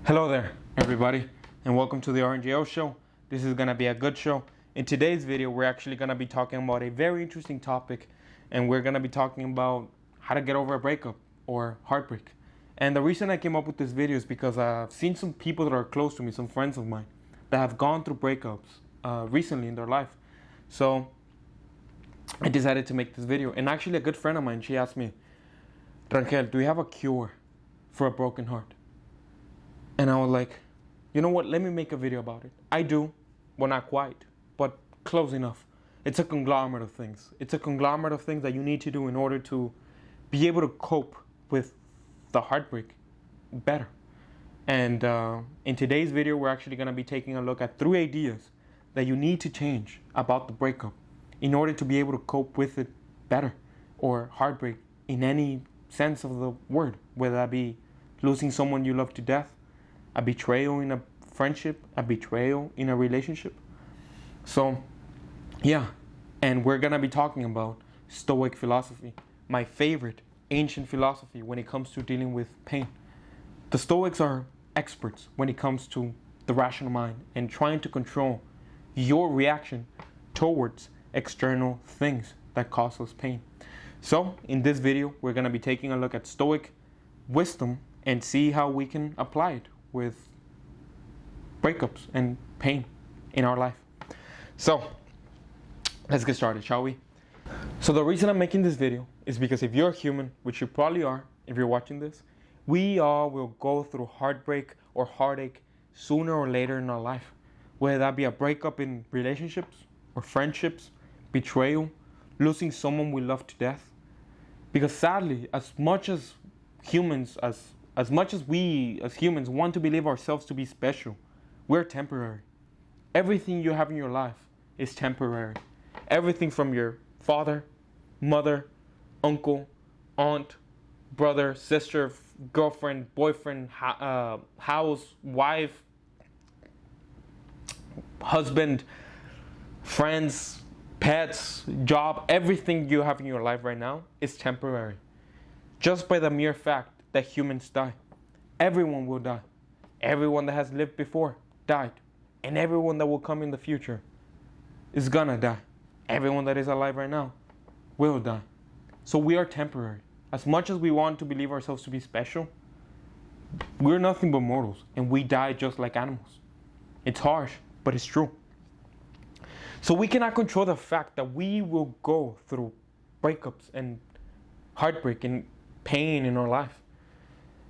Hello there, everybody, and welcome to the RNGL show. This is going to be a good show. In today's video, we're actually going to be talking about a very interesting topic, and we're going to be talking about how to get over a breakup or heartbreak. And the reason I came up with this video is because I've seen some people that are close to me, some friends of mine, that have gone through breakups recently in their life. So I decided to make this video. And actually, a good friend of mine, she asked me, RNGL, do you have a cure for a broken heart? And I was like, you know what, let me make a video about it. I do, well, not quite, but close enough. It's a conglomerate of things. It's a conglomerate of things that you need to do in order to be able to cope with the heartbreak better. And in today's video, we're actually going to be taking a look at 3 ideas that you need to change about the breakup in order to be able to cope with it better, or heartbreak in any sense of the word, whether that be losing someone you love to death, a betrayal in a friendship, a betrayal in a relationship. So, yeah, and we're gonna be talking about stoic philosophy, my favorite ancient philosophy when it comes to dealing with pain. The Stoics are experts when it comes to the rational mind and trying to control your reaction towards external things that cause us pain. So, in this video, we're gonna be taking a look at stoic wisdom and see how we can apply it with breakups and pain in our life. So let's get started, shall we? So the reason I'm making this video is because if you're human, which you probably are if you're watching this, we all will go through heartbreak or heartache sooner or later in our life, whether that be a breakup in relationships or friendships, betrayal, losing someone we love to death. Because sadly, as much as we as humans want to believe ourselves to be special, we're temporary. Everything you have in your life is temporary. Everything from your father, mother, uncle, aunt, brother, sister, girlfriend, boyfriend, house, wife, husband, friends, pets, job, everything you have in your life right now is temporary. Just by the mere fact that humans die. Everyone will die. Everyone that has lived before died. And everyone that will come in the future is gonna die. Everyone that is alive right now will die. So we are temporary. As much as we want to believe ourselves to be special, we're nothing but mortals, and we die just like animals. It's harsh, but it's true. So we cannot control the fact that we will go through breakups and heartbreak and pain in our life.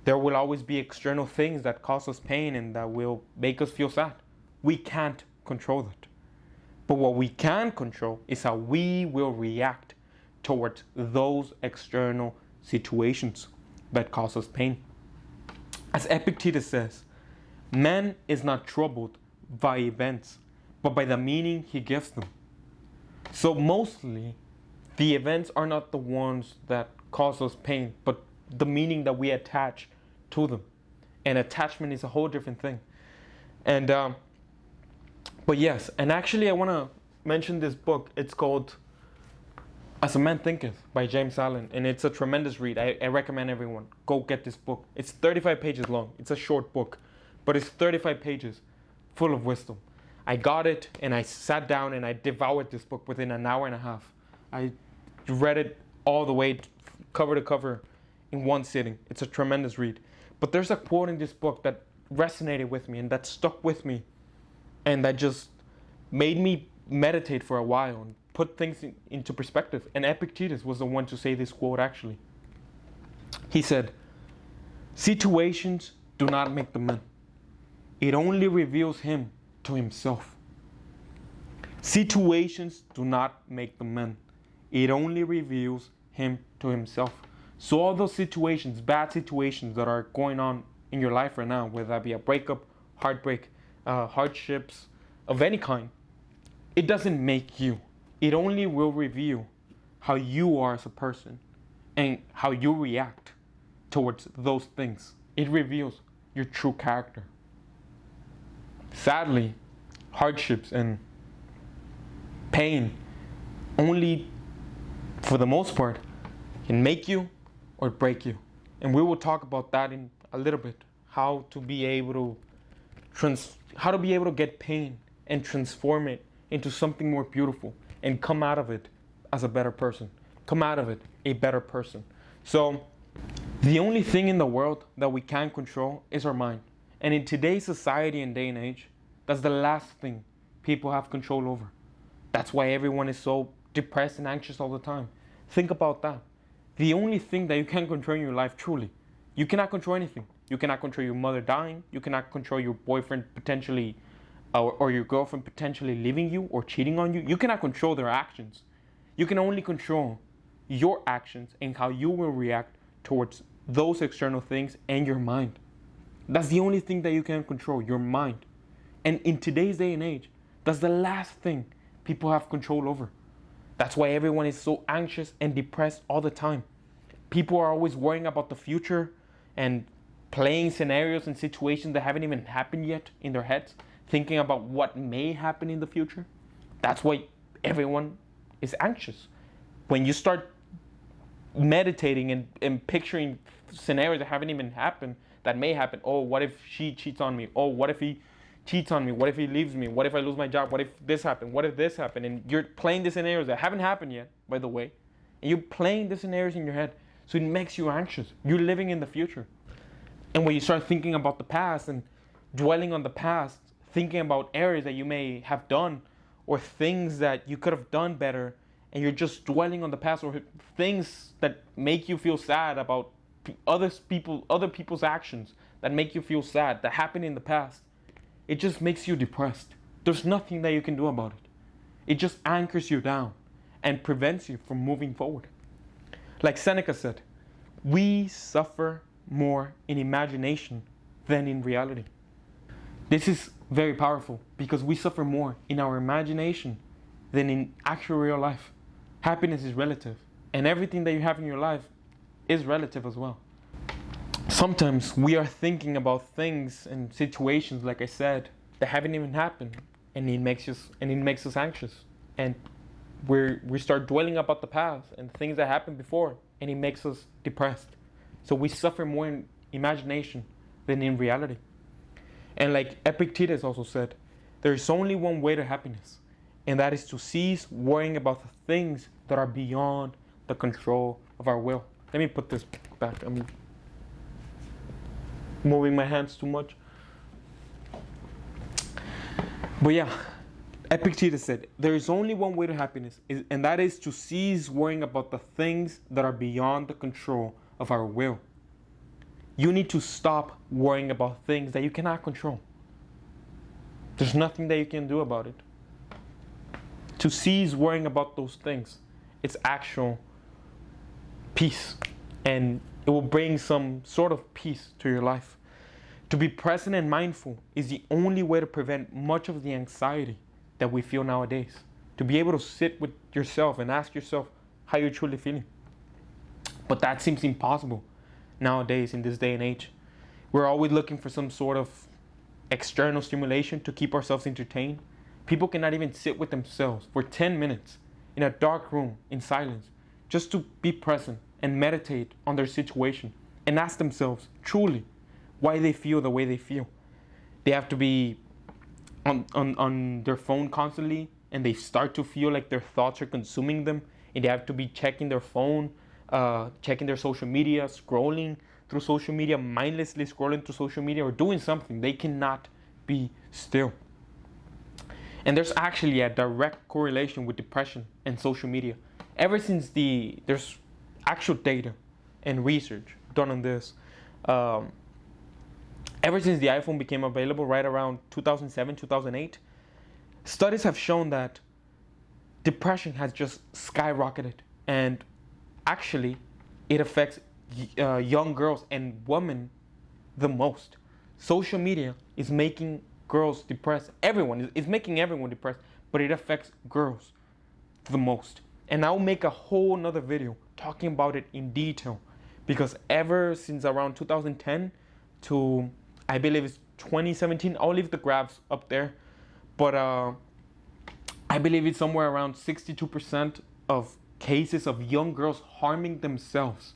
There will always be external things that cause us pain and that will make us feel sad. We can't control that. But what we can control is how we will react towards those external situations that cause us pain. As Epictetus says, man is not troubled by events, but by the meaning he gives them. So mostly, the events are not the ones that cause us pain, but the meaning that we attach to them. And attachment is a whole different thing. And but yes, and actually I want to mention this book. It's called As a Man Thinketh by James Allen, and it's a tremendous read. I recommend everyone go get this book. It's 35 pages long. It's a short book, but it's 35 pages full of wisdom. I got it and I sat down and I devoured this book within an hour and a half. I read it all the way cover to cover in one sitting. It's a tremendous read. But there's a quote in this book that resonated with me and that stuck with me and that just made me meditate for a while and put things into perspective. And Epictetus was the one to say this quote actually. He said, "Situations do not make the man. It only reveals him to himself." Situations do not make the man. It only reveals him to himself. So all those situations, bad situations that are going on in your life right now, whether that be a breakup, heartbreak, hardships of any kind, it doesn't make you. It only will reveal how you are as a person and how you react towards those things. It reveals your true character. Sadly, hardships and pain only, for the most part, can make you or break you. And we will talk about that in a little bit, how to be able to get pain and transform it into something more beautiful and come out of it as a better person. Come out of it a better person. So the only thing in the world that we can control is our mind. And in today's society and day and age, that's the last thing people have control over. That's why everyone is so depressed and anxious all the time. Think about that. The only thing that you can control in your life, truly, you cannot control anything. You cannot control your mother dying. You cannot control your boyfriend potentially or your girlfriend potentially leaving you or cheating on you. You cannot control their actions. You can only control your actions and how you will react towards those external things and your mind. That's the only thing that you can control, your mind. And in today's day and age, that's the last thing people have control over. That's why everyone is so anxious and depressed all the time. People are always worrying about the future and playing scenarios and situations that haven't even happened yet in their heads, thinking about what may happen in the future. That's why everyone is anxious. When you start meditating and picturing scenarios that haven't even happened, that may happen. Oh, what if she cheats on me? Oh, what if he cheats on me? What if he leaves me? What if I lose my job? What if this happened? What if this happened? And you're playing the scenarios that haven't happened yet, by the way. And you're playing the scenarios in your head. So it makes you anxious. You're living in the future. And when you start thinking about the past and dwelling on the past, thinking about errors that you may have done or things that you could have done better, and you're just dwelling on the past or things that make you feel sad about other people's actions that make you feel sad that happened in the past, it just makes you depressed. There's nothing that you can do about it. It just anchors you down and prevents you from moving forward. Like Seneca said, we suffer more in imagination than in reality. This is very powerful because we suffer more in our imagination than in actual real life. Happiness is relative, and everything that you have in your life is relative as well. Sometimes we are thinking about things and situations, like I said, that haven't even happened, and it makes us anxious, and we start dwelling about the past and things that happened before, and it makes us depressed. So we suffer more in imagination than in reality. And like Epictetus also said, there is only one way to happiness, and that is to cease worrying about the things that are beyond the control of our will. Let me put this back. I'm moving my hands too much. But yeah, Epictetus said, there is only one way to happiness, and that is to cease worrying about the things that are beyond the control of our will. You need to stop worrying about things that you cannot control. There's nothing that you can do about it. To cease worrying about those things, it's actual peace, and it will bring some sort of peace to your life. To be present and mindful is the only way to prevent much of the anxiety that we feel nowadays. To be able to sit with yourself and ask yourself how you're truly feeling. But that seems impossible nowadays in this day and age. We're always looking for some sort of external stimulation to keep ourselves entertained. People cannot even sit with themselves for 10 minutes in a dark room in silence just to be present and meditate on their situation and ask themselves truly why they feel the way they feel. They have to be on their phone constantly, and they start to feel like their thoughts are consuming them, and they have to be checking their phone, checking their social media, scrolling through social media, mindlessly scrolling through social media or doing something. They cannot be still. And there's actually a direct correlation with depression and social media. Ever since there's actual data and research done on this, ever since the iPhone became available right around 2007, 2008, studies have shown that depression has just skyrocketed. And actually, it affects young girls and women the most. Social media is making girls depressed. Everyone is making everyone depressed, but it affects girls the most. And I'll make a whole nother video talking about it in detail, because ever since around 2010 to I believe it's 2017, I'll leave the graphs up there, but I believe it's somewhere around 62% of cases of young girls harming themselves,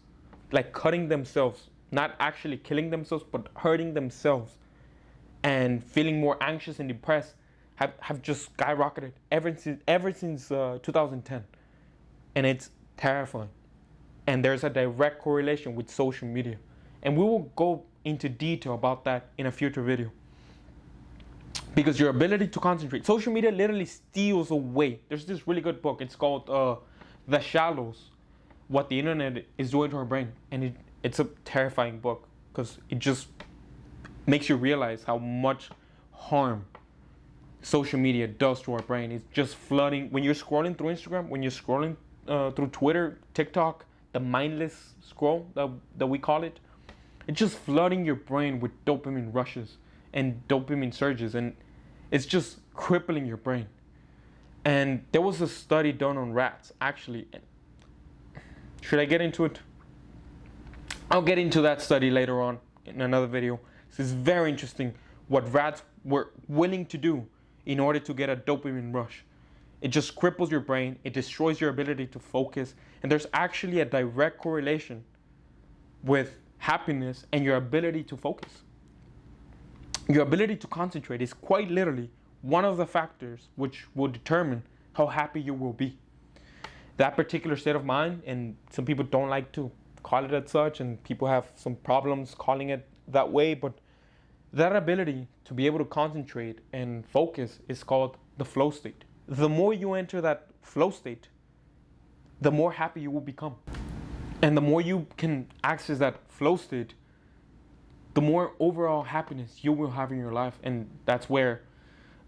like cutting themselves, not actually killing themselves, but hurting themselves and feeling more anxious and depressed have just skyrocketed ever since 2010. And it's terrifying. And there's a direct correlation with social media. And we will go into detail about that in a future video. Because your ability to concentrate, social media literally steals away. There's this really good book. It's called The Shallows, What the Internet is Doing to Our Brain. And it's a terrifying book because it just makes you realize how much harm social media does to our brain. It's just flooding. When you're scrolling through Instagram, when you're scrolling through Twitter, TikTok, the mindless scroll that we call it, it's just flooding your brain with dopamine rushes and dopamine surges, and it's just crippling your brain. And there was a study done on rats, actually. Should I get into it? I'll get into that study later on in another video. This is very interesting what rats were willing to do in order to get a dopamine rush. It just cripples your brain, it destroys your ability to focus, and there's actually a direct correlation with happiness and your ability to focus. Your ability to concentrate is quite literally one of the factors which will determine how happy you will be. That particular state of mind, and some people don't like to call it as such, and people have some problems calling it that way, but that ability to be able to concentrate and focus is called the flow state. The more you enter that flow state, the more happy you will become. And the more you can access that flow state, the more overall happiness you will have in your life. And that's where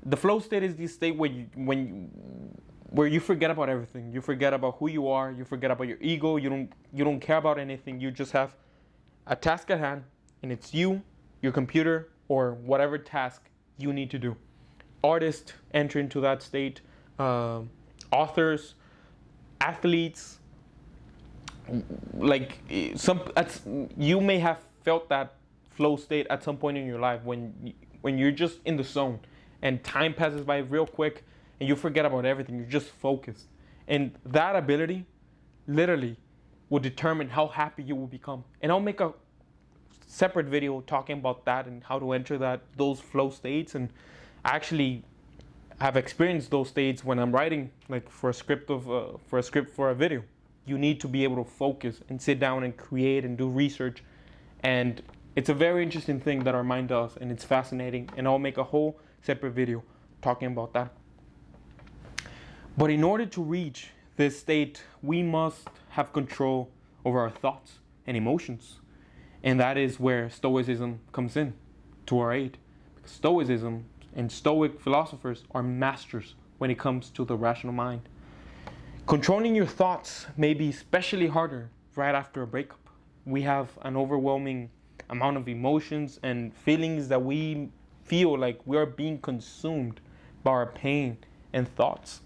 the flow state is the state where you forget about everything. You forget about who you are. You forget about your ego. You don't care about anything. You just have a task at hand, and it's you, your computer, or whatever task you need to do. Artists enter into that state. Authors, athletes, like you may have felt that flow state at some point in your life when you're just in the zone and time passes by real quick and you forget about everything. You're just focused, and that ability literally will determine how happy you will become. And I'll make a separate video talking about that and how to enter those flow states. And I actually have experienced those states when I'm writing, like for a script for a video. You need to be able to focus and sit down and create and do research. And it's a very interesting thing that our mind does, and it's fascinating. And I'll make a whole separate video talking about that. But in order to reach this state, we must have control over our thoughts and emotions. And that is where Stoicism comes in to our aid. Because Stoicism and Stoic philosophers are masters when it comes to the rational mind. Controlling your thoughts may be especially harder right after a breakup. We have an overwhelming amount of emotions and feelings that we feel like we are being consumed by our pain and thoughts.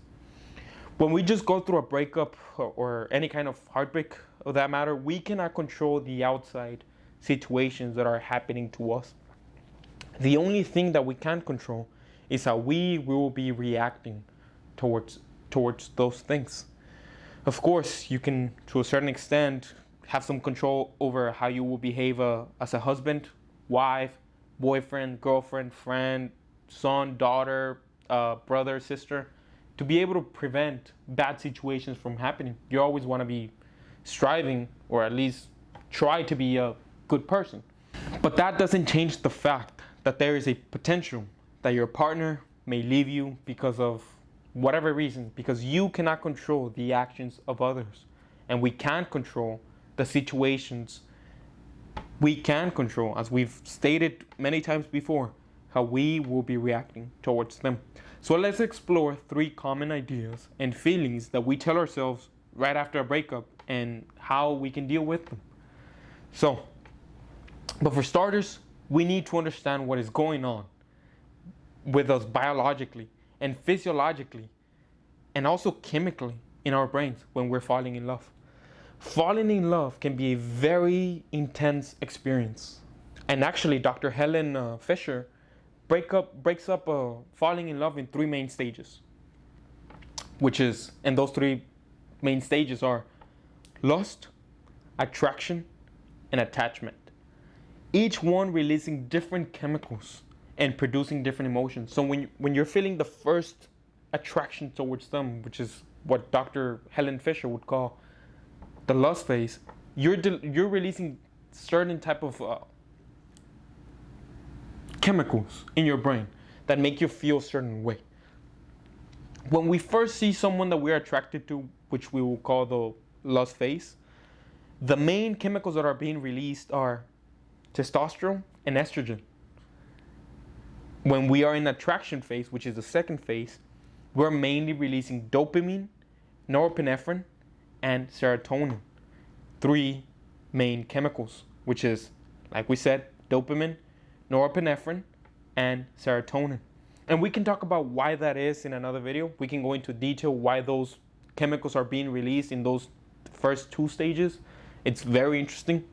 When we just go through a breakup or any kind of heartbreak of that matter, we cannot control the outside situations that are happening to us. The only thing that we can control is how we will be reacting towards those things. Of course, you can, to a certain extent, have some control over how you will behave as a husband, wife, boyfriend, girlfriend, friend, son, daughter, brother, sister, to be able to prevent bad situations from happening. You always want to be striving, or at least try to be a good person. But that doesn't change the fact that there is a potential that your partner may leave you because of whatever reason, because you cannot control the actions of others. And we can't control the situations. We can control, as we've stated many times before, how we will be reacting towards them. So let's explore 3 common ideas and feelings that we tell ourselves right after a breakup and how we can deal with them. But for starters, we need to understand what is going on with us biologically and physiologically and also chemically in our brains when we're falling in love. Falling in love can be a very intense experience. And actually, Dr. Helen Fisher breaks up falling in love in 3 main stages. And those 3 main stages are lust, attraction, and attachment. each one releasing different chemicals and producing different emotions. So when you're feeling the first attraction towards them, which is what Dr. Helen Fisher would call the lust phase, you're releasing certain type of chemicals in your brain that make you feel a certain way. When we first see someone that we're attracted to, which we will call the lust phase, the main chemicals that are being released are testosterone and estrogen. When we are in attraction phase, which is the second phase, we're mainly releasing dopamine, norepinephrine, and serotonin. 3 main chemicals, which is, like we said, dopamine, norepinephrine, and serotonin. And we can talk about why that is in another video. We can go into detail why those chemicals are being released in those first 2 stages. It's very interesting.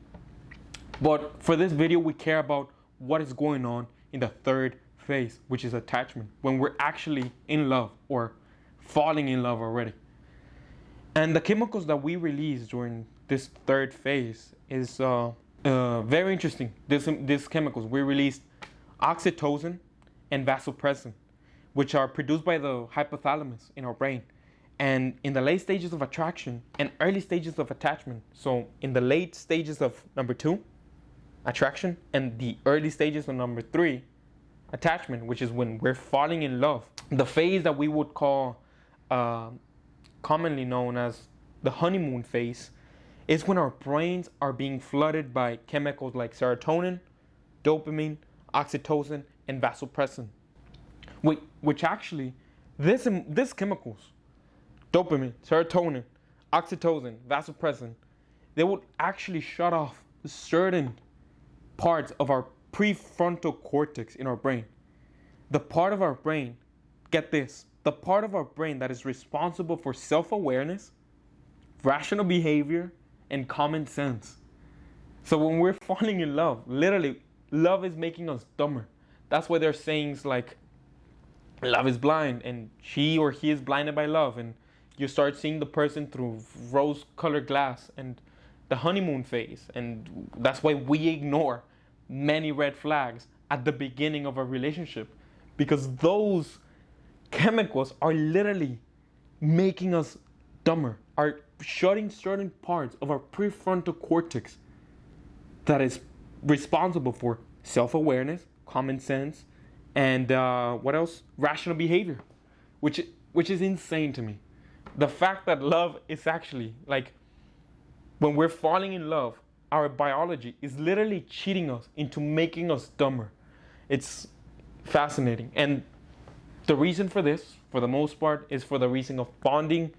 But for this video, we care about what is going on in the third phase, which is attachment, when we're actually in love or falling in love already. And the chemicals that we release during this third phase is very interesting. These chemicals, we released oxytocin and vasopressin, which are produced by the hypothalamus in our brain. And in the late stages of attraction and early stages of attachment, so in the late stages of number 2, attraction, and the early stages of number 3, attachment, which is when we're falling in love, the phase that we would call commonly known as the honeymoon phase, is when our brains are being flooded by chemicals like serotonin, dopamine, oxytocin, and vasopressin. Which actually, these chemicals, dopamine, serotonin, oxytocin, vasopressin, they would actually shut off certain parts of our prefrontal cortex in our brain. The part of our brain, get this, the part of our brain that is responsible for self-awareness, rational behavior, and common sense. So when we're falling in love, literally, love is making us dumber. That's why there's sayings like, love is blind, and she or he is blinded by love, and you start seeing the person through rose-colored glass, and the honeymoon phase. And that's why we ignore many red flags at the beginning of a relationship, because those chemicals are literally making us dumber, are shutting certain parts of our prefrontal cortex that is responsible for self-awareness, common sense, and what else? Rational behavior, which is insane to me. The fact that love is actually, like, when we're falling in love, our biology is literally cheating us into making us dumber. It's fascinating. And the reason for this, for the most part, is for the reason of bonding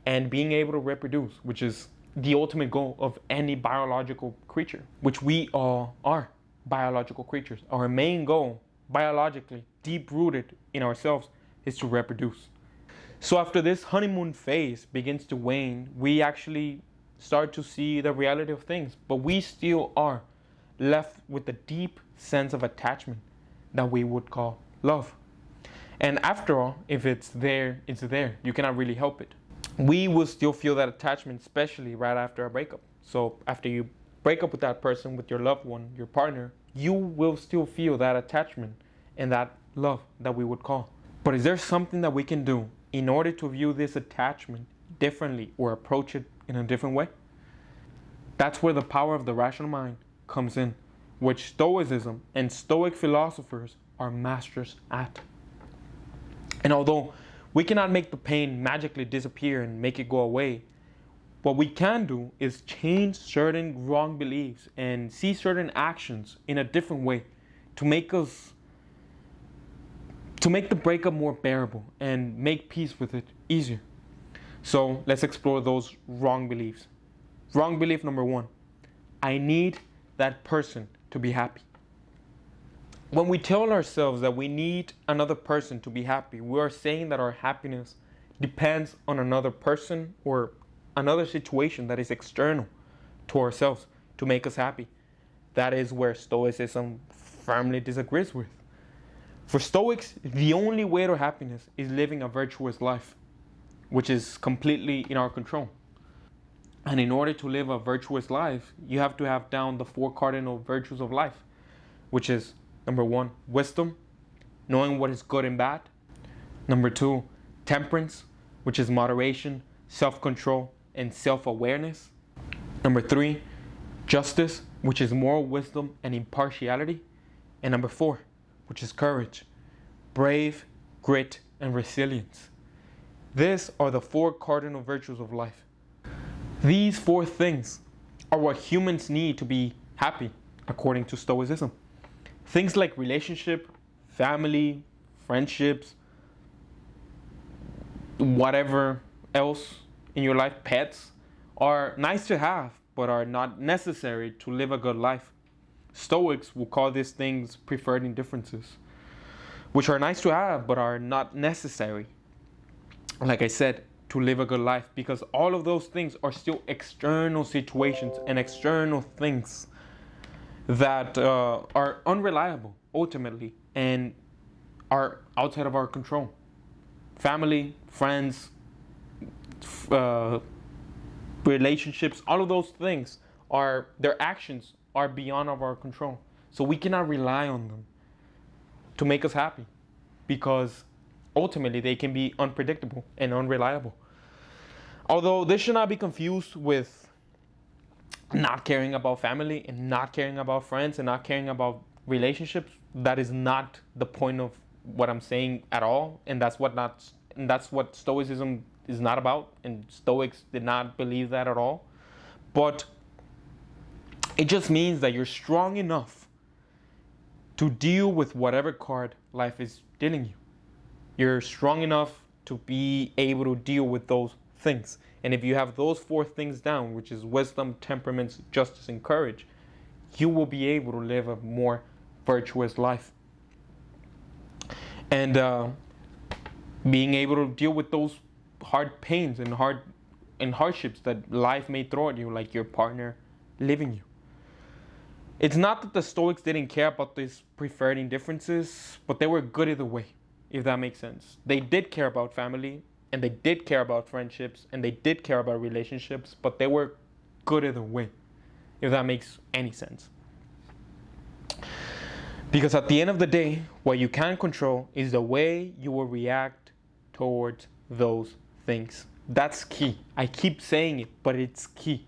and being able to reproduce, which is the ultimate goal of any biological creature, which we all are biological creatures. Our main goal, biologically, deep-rooted in ourselves, is to reproduce. So after this honeymoon phase begins to wane, we actually start to see the reality of things, but we still are left with a deep sense of attachment that we would call love. And after all, if it's there, it's there. You cannot really help it. We will still feel that attachment, especially right after a breakup. So after you break up with that person, with your loved one, your partner, you will still feel that attachment and that love that we would call. But is there something that we can do in order to view this attachment differently or approach it in a different way? That's where the power of the rational mind comes in, which Stoicism and Stoic philosophers are masters at. And although we cannot make the pain magically disappear and make it go away, what we can do is change certain wrong beliefs and see certain actions in a different way to make the breakup more bearable and make peace with it easier. So let's explore those wrong beliefs. Wrong belief number 1, I need that person to be happy. When we tell ourselves that we need another person to be happy, we are saying that our happiness depends on another person or another situation that is external to ourselves to make us happy. That is where Stoicism firmly disagrees with. For Stoics, the only way to happiness is living a virtuous life, which is completely in our control. And in order to live a virtuous life, you have to have down the 4 cardinal virtues of life, which is number 1, wisdom, knowing what is good and bad. Number 2, temperance, which is moderation, self-control, and self-awareness. Number 3, justice, which is moral wisdom and impartiality. And number 4, which is courage, brave, grit, and resilience. These are the 4 cardinal virtues of life. These 4 things are what humans need to be happy, according to Stoicism. Things like relationship, family, friendships, whatever else in your life, pets, are nice to have, but are not necessary to live a good life. Stoics will call these things preferred indifferences, which are nice to have, but are not necessary, like I said, to live a good life, because all of those things are still external situations and external things that are unreliable ultimately and are outside of our control. Family, friends, relationships, all of those things their actions are beyond of our control. So we cannot rely on them to make us happy, because ultimately they can be unpredictable and unreliable. Although this should not be confused with not caring about family and not caring about friends and not caring about relationships. That is not the point of what I'm saying at all, and that's what Stoicism is not about, and Stoics did not believe that at all. But it just means that you're strong enough to deal with whatever card life is dealing you. You're strong enough to be able to deal with those things. And if you have those 4 things down, which is wisdom, temperament, justice, and courage, you will be able to live a more virtuous life. And being able to deal with those hard pains and hardships that life may throw at you, like your partner leaving you. It's not that the Stoics didn't care about these preferred indifferences, but they were good either way, if that makes sense. They did care about family, and they did care about friendships, and they did care about relationships, but they were good either way, if that makes any sense. Because at the end of the day, what you can control is the way you will react towards those things. That's key. I keep saying it, but it's key.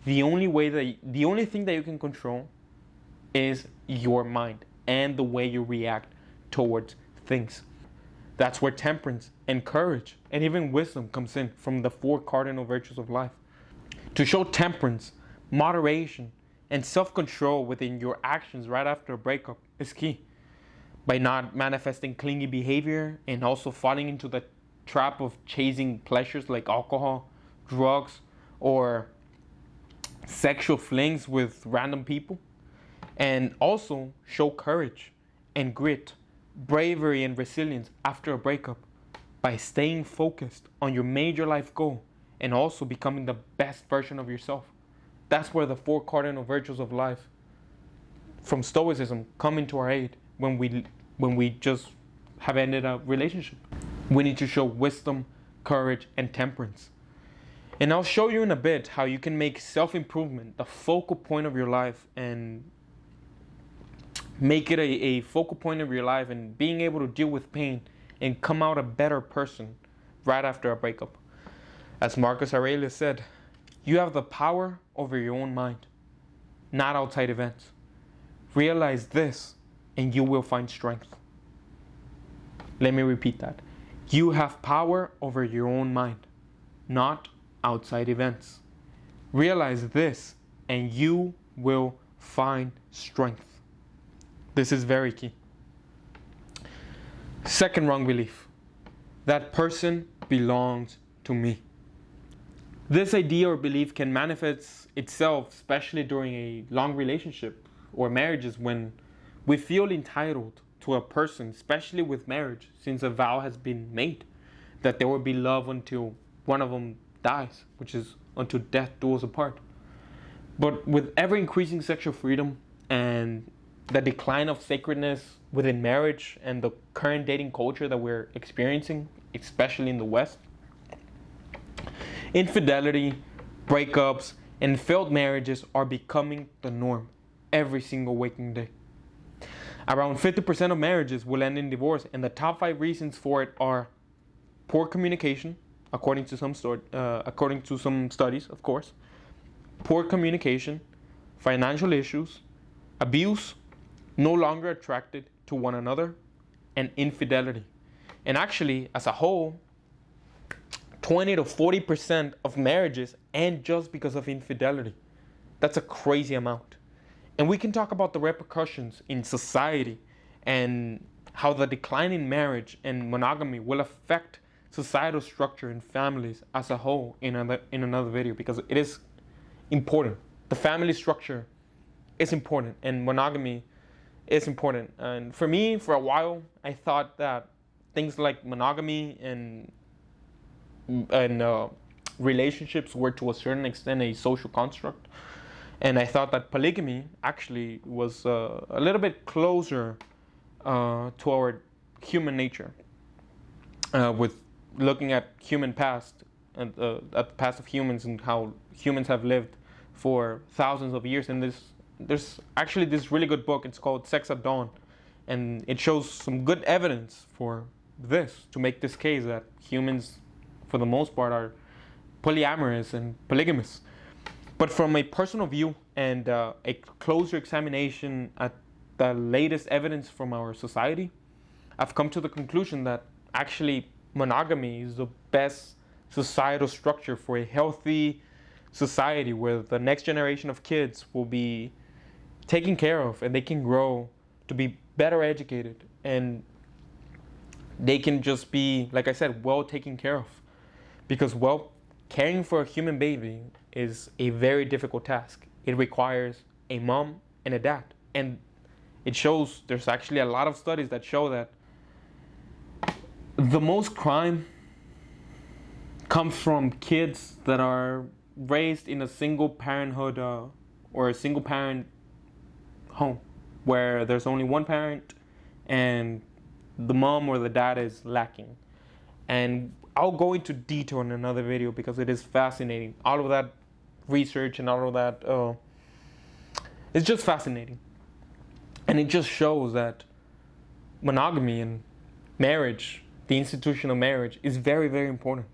The only thing that you can control is your mind and the way you react towards things. That's where temperance and courage and even wisdom comes in, from the 4 cardinal virtues of life. To show temperance, moderation, and self-control within your actions right after a breakup is key. By not manifesting clingy behavior and also falling into the trap of chasing pleasures like alcohol, drugs, or sexual flings with random people. And also show courage and grit, bravery and resilience after a breakup by staying focused on your major life goal and also becoming the best version of yourself. That's where the 4 cardinal virtues of life from Stoicism come into our aid when we just have ended a relationship. We need to show wisdom, courage, and temperance. And I'll show you in a bit how you can make self-improvement the focal point of your life, and make it a focal point of your life, and being able to deal with pain and come out a better person right after a breakup. As Marcus Aurelius said, you have the power over your own mind, not outside events. Realize this and you will find strength. Let me repeat that. You have power over your own mind, not outside events. Realize this and you will find strength. This is very key. Second wrong belief: that person belongs to me. This idea or belief can manifest itself, especially during a long relationship or marriages, when we feel entitled to a person, especially with marriage, since a vow has been made that there will be love until one of them dies, which is until death do us apart. But with ever increasing sexual freedom and the decline of sacredness within marriage and the current dating culture that we're experiencing, especially in the West, infidelity, breakups, and failed marriages are becoming the norm every single waking day. Around 50% of marriages will end in divorce, and the top 5 reasons for it are poor communication, according to some studies, of course. Poor communication, financial issues, abuse, no longer attracted to one another, and infidelity. And actually, as a whole, 20 to 40% of marriages end just because of infidelity. That's a crazy amount. And we can talk about the repercussions in society and how the decline in marriage and monogamy will affect societal structure and families as a whole in another video, because it is important. The family structure is important, and monogamy is important. And for me, for a while, I thought that things like monogamy and relationships were to a certain extent a social construct, and I thought that polygamy actually was a little bit closer to our human nature, with looking at human past and at the past of humans and how humans have lived for thousands of years. And there's actually this really good book. It's called Sex at Dawn, and it shows some good evidence for this, to make this case that humans, for the most part, are polyamorous and polygamous. But from a personal view and a closer examination at the latest evidence from our society, I've come to the conclusion that actually monogamy is the best societal structure for a healthy society, where the next generation of kids will be taken care of and they can grow to be better educated, and they can just be, like I said, well taken care of. Because, well, caring for a human baby is a very difficult task. It requires a mom and a dad. And it shows, there's actually a lot of studies that show that the most crime comes from kids that are raised in a single parenthood or a single parent home, where there's only one parent and the mom or the dad is lacking. And I'll go into detail in another video because it is fascinating. All of that research and all of that, it's just fascinating. And it just shows that monogamy and marriage, the institution of marriage, is very, very important.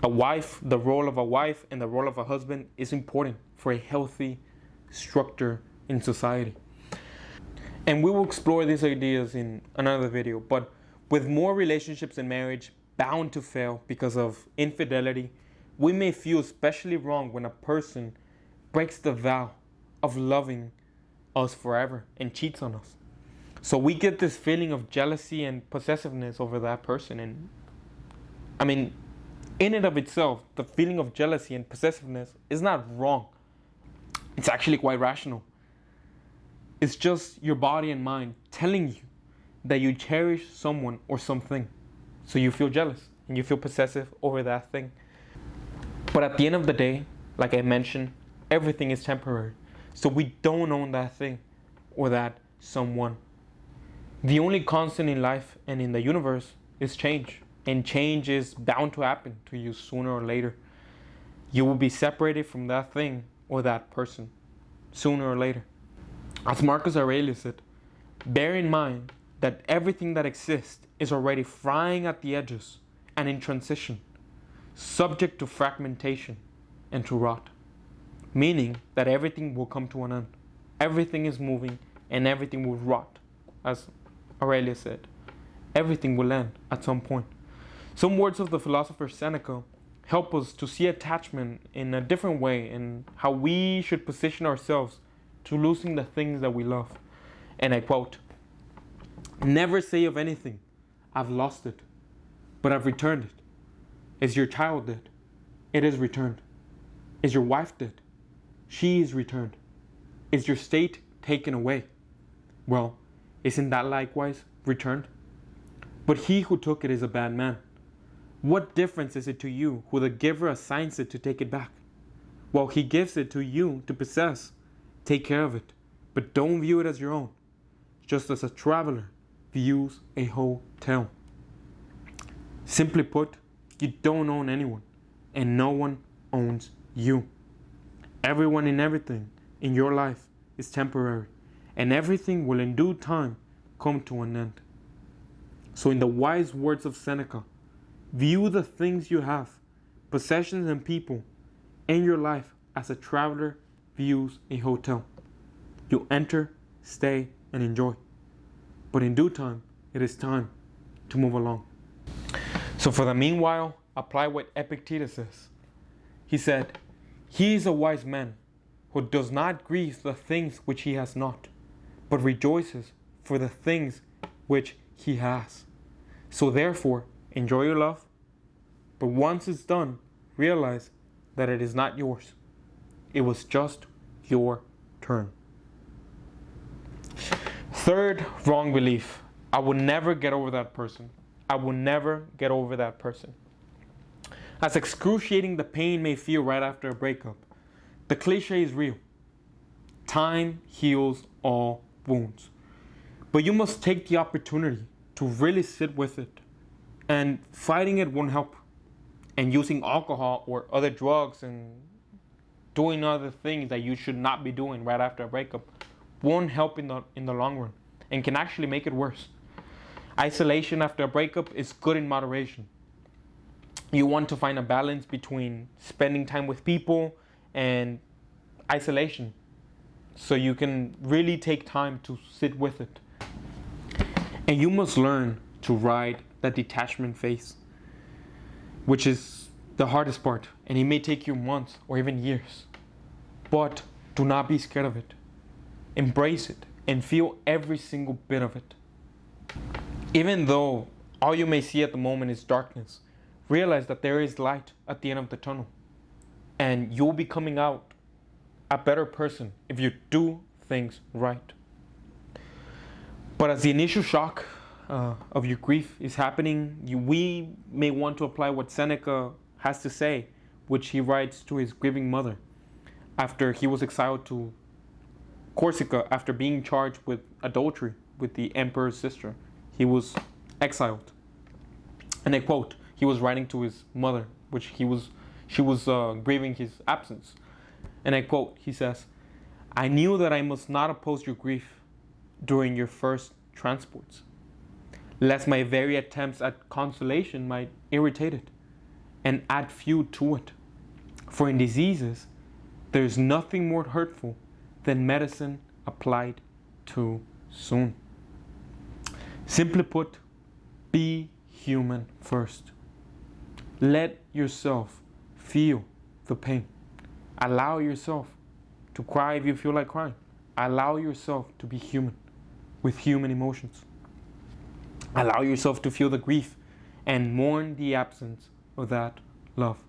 A wife, the role of a wife and the role of a husband is important for a healthy structure in society. And we will explore these ideas in another video. But with more relationships in marriage bound to fail because of infidelity, we may feel especially wrong when a person breaks the vow of loving us forever and cheats on us. So we get this feeling of jealousy and possessiveness over that person. And I mean, in and of itself, the feeling of jealousy and possessiveness is not wrong. It's actually quite rational. It's just your body and mind telling you that you cherish someone or something. So you feel jealous and you feel possessive over that thing. But at the end of the day, like I mentioned, everything is temporary. So we don't own that thing or that someone. The only constant in life and in the universe is change. And change is bound to happen to you sooner or later. You will be separated from that thing or that person sooner or later. As Marcus Aurelius said, bear in mind that everything that exists is already frying at the edges and in transition, subject to fragmentation and to rot. Meaning that everything will come to an end. Everything is moving and everything will rot. As Aurelius said, everything will end at some point. Some words of the philosopher Seneca help us to see attachment in a different way and how we should position ourselves to losing the things that we love. And I quote, "Never say of anything, I've lost it, but I've returned it. Is your child dead? It is returned. Is your wife dead? She is returned. Is your state taken away? Well, isn't that likewise returned? But he who took it is a bad man. What difference is it to you who the giver assigns it to take it back? Well, he gives it to you to possess. Take care of it, but don't view it as your own, just as a traveler views a hotel." Simply put, you don't own anyone, and no one owns you. Everyone and everything in your life is temporary, and everything will in due time come to an end. So in the wise words of Seneca, view the things you have, possessions and people, in your life as a traveler views a hotel. You enter, stay, and enjoy. But in due time, it is time to move along. So for the meanwhile, apply what Epictetus says. He said, "He is a wise man who does not grieve the things which he has not, but rejoices for the things which he has. So therefore, enjoy your love, but once it's done, realize that it is not yours. It was just your turn." Third wrong belief: I will never get over that person. I will never get over that person. As excruciating the pain may feel right after a breakup, the cliche is real. Time heals all wounds. But you must take the opportunity to really sit with it. And fighting it won't help. And using alcohol or other drugs and doing other things that you should not be doing right after a breakup won't help in the long run and can actually make it worse. Isolation after a breakup is good in moderation. You want to find a balance between spending time with people and isolation, so you can really take time to sit with it. And you must learn to ride that detachment phase, which is the hardest part, and it may take you months or even years. But do not be scared of it. Embrace it and feel every single bit of it. Even though all you may see at the moment is darkness, realize that there is light at the end of the tunnel, and you'll be coming out a better person if you do things right. But as the initial shock of your grief is happening, we may want to apply what Seneca has to say, which he writes to his grieving mother after he was exiled to Corsica after being charged with adultery with the emperor's sister. He was exiled. And I quote, he was writing to his mother, which she was grieving his absence. And I quote, he says, "I knew that I must not oppose your grief during your first transports, lest my very attempts at consolation might irritate it and add fuel to it. For in diseases, there is nothing more hurtful than medicine applied too soon." Simply put, be human first. Let yourself feel the pain. Allow yourself to cry if you feel like crying. Allow yourself to be human with human emotions. Allow yourself to feel the grief and mourn the absence of that love.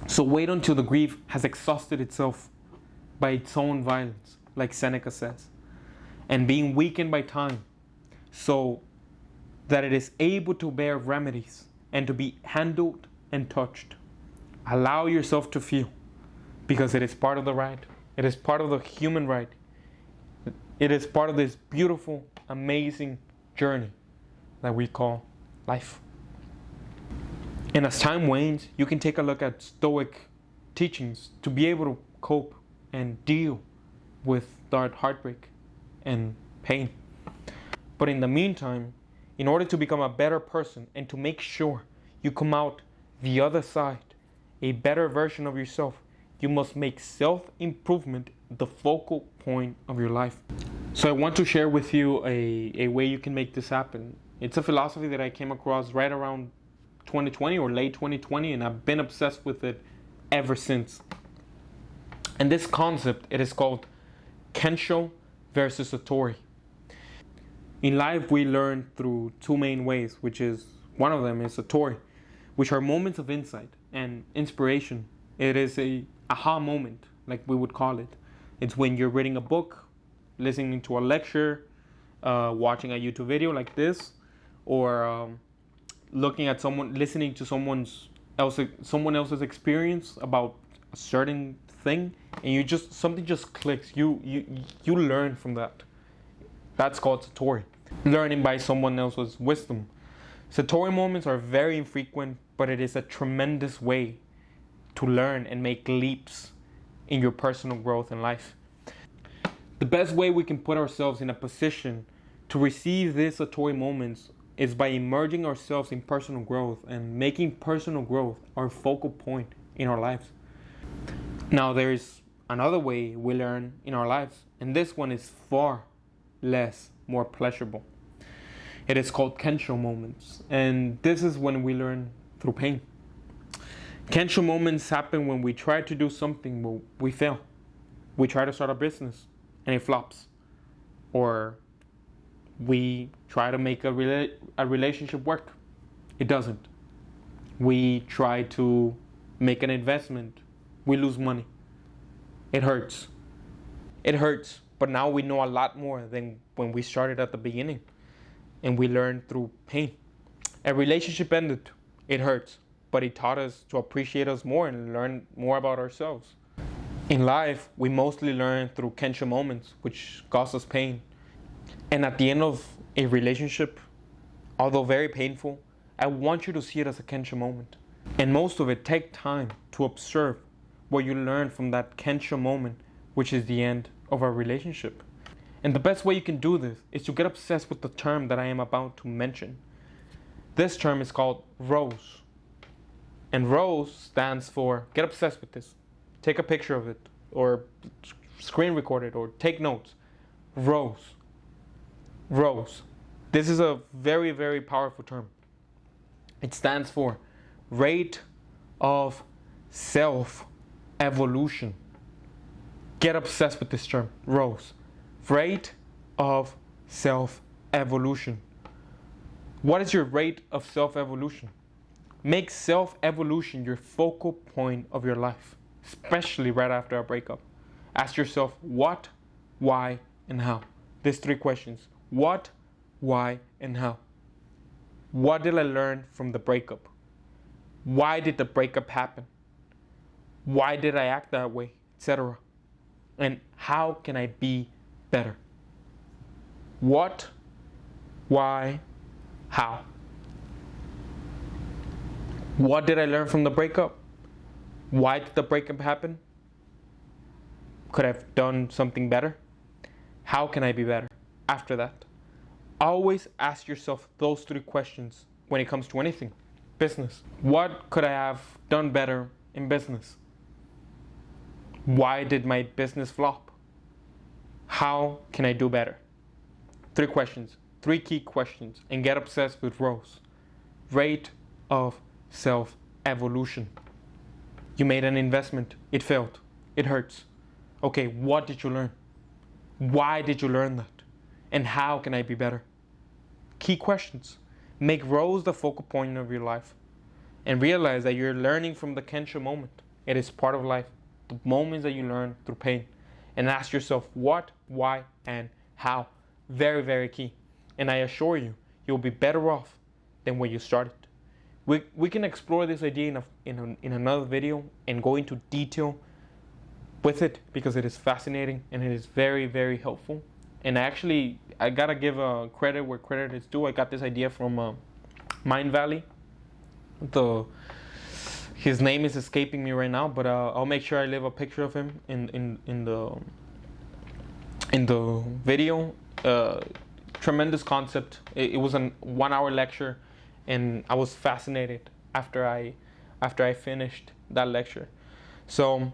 So wait until the grief has exhausted itself by its own violence, like Seneca says, and being weakened by time, so that it is able to bear remedies and to be handled and touched. Allow yourself to feel, because it is part of the ride. It is part of the human ride. It is part of this beautiful, amazing journey that we call life. And as time wanes, you can take a look at stoic teachings to be able to cope and deal with that heartbreak and pain. But in the meantime, in order to become a better person and to make sure you come out the other side a better version of yourself, you must make self-improvement the focal point of your life. So I want to share with you a way you can make this happen. It's a philosophy that I came across right around 2020 or late 2020, and I've been obsessed with it ever since. And this concept, it is called Kensho versus Satori. In life, we learn through two main ways, which is, one of them is Satori, which are moments of insight and inspiration. It is a aha moment, like we would call it. It's when you're reading a book, listening to a lecture, watching a YouTube video like this, or looking at listening to someone else's experience about a certain thing, and something just clicks. You learn from that. That's called Satori. Learning by someone else's wisdom. Satori moments are very infrequent, but it is a tremendous way to learn and make leaps in your personal growth in life. The best way we can put ourselves in a position to receive these satori moments is by immersing ourselves in personal growth and making personal growth our focal point in our lives. Now, there's another way we learn in our lives, and this one is far more pleasurable. It is called kensho moments, and this is when we learn through pain. Kensho moments happen when we try to do something but we fail. We try to start a business and it flops. Or we try to make a relationship work. It doesn't. We try to make an investment. We lose money. It hurts. It hurts, but now we know a lot more than when we started at the beginning. And we learned through pain. A relationship ended. It hurts, but it taught us to appreciate us more and learn more about ourselves. In life, we mostly learn through kensho moments, which cause us pain. And at the end of a relationship, although very painful, I want you to see it as a kensho moment. And most of it, take time to observe what you learn from that kensho moment, which is the end of our relationship. And the best way you can do this is to get obsessed with the term that I am about to mention. This term is called rose. And rose stands for, get obsessed with this. Take a picture of it, or screen record it, or take notes. Rose. Rose. This is a very powerful term. It stands for rate of self-evolution. Get obsessed with this term, rose. Rate of self-evolution. What is your rate of self-evolution? Make self-evolution your focal point of your life, especially right after a breakup. Ask yourself what, why, and how. These 3 questions. What, why, and how. What did I learn from the breakup? Why did the breakup happen? Why did I act that way, etc.? And how can I be better? What, why, how. What did I learn from the breakup? Why did the breakup happen? Could I have done something better? How can I be better after that? Always ask yourself those 3 questions when it comes to anything. Business. What could I have done better in business? Why did my business flop? How can I do better? 3 questions. 3 key questions. And get obsessed with rose. Rate of self-evolution. You made an investment. It failed. It hurts. Okay, what did you learn? Why did you learn that? And how can I be better? Key questions. Make rose the focal point of your life. And realize that you're learning from the kensho moment. It is part of life. The moments that you learn through pain. And ask yourself what, why, and how. Very key. And I assure you, you'll be better off than when you started. We can explore this idea in another video and go into detail with it because it is fascinating and it is very helpful. And I gotta give credit where credit is due. I got this idea from Mind Valley. His name is escaping me right now, but I'll make sure I leave a picture of him in the video. Tremendous concept. It was a 1-hour lecture. And I was fascinated after I finished that lecture. So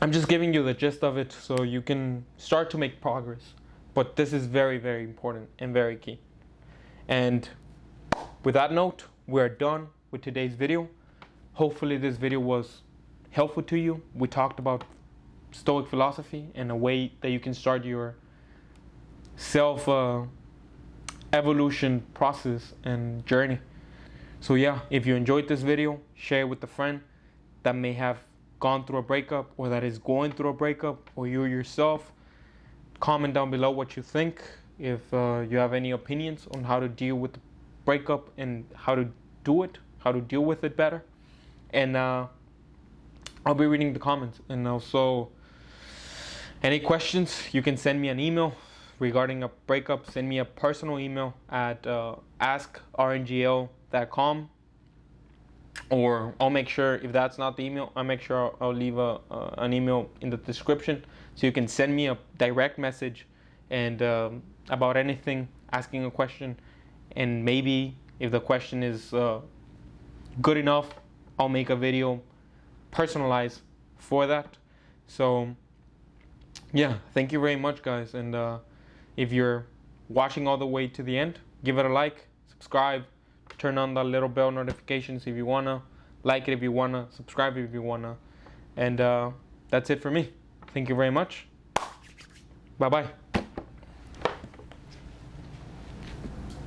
I'm just giving you the gist of it so you can start to make progress. But this is very important and very key. And with that note, we're done with today's video. Hopefully this video was helpful to you. We talked about stoic philosophy and a way that you can start your evolution process and journey. So yeah, if you enjoyed this video, share it with a friend that may have gone through a breakup or that is going through a breakup, or you yourself. Comment down below what you think. If you have any opinions on how to deal with the breakup and how to do it, how to deal with it better. And I'll be reading the comments. And also, any questions, you can send me an email regarding a breakup. Send me a personal email at askrngl.com, or I'll make sure, if that's not the email, I'll make sure I'll leave an email in the description So you can send me a direct message and about anything, asking a question, and maybe if the question is good enough, I'll make a video personalized for that. So yeah, thank you very much, guys. And if you're watching all the way to the end, give it a like, subscribe, turn on the little bell notifications if you wanna, like it if you wanna, subscribe if you wanna. And that's it for me. Thank you very much. Bye bye.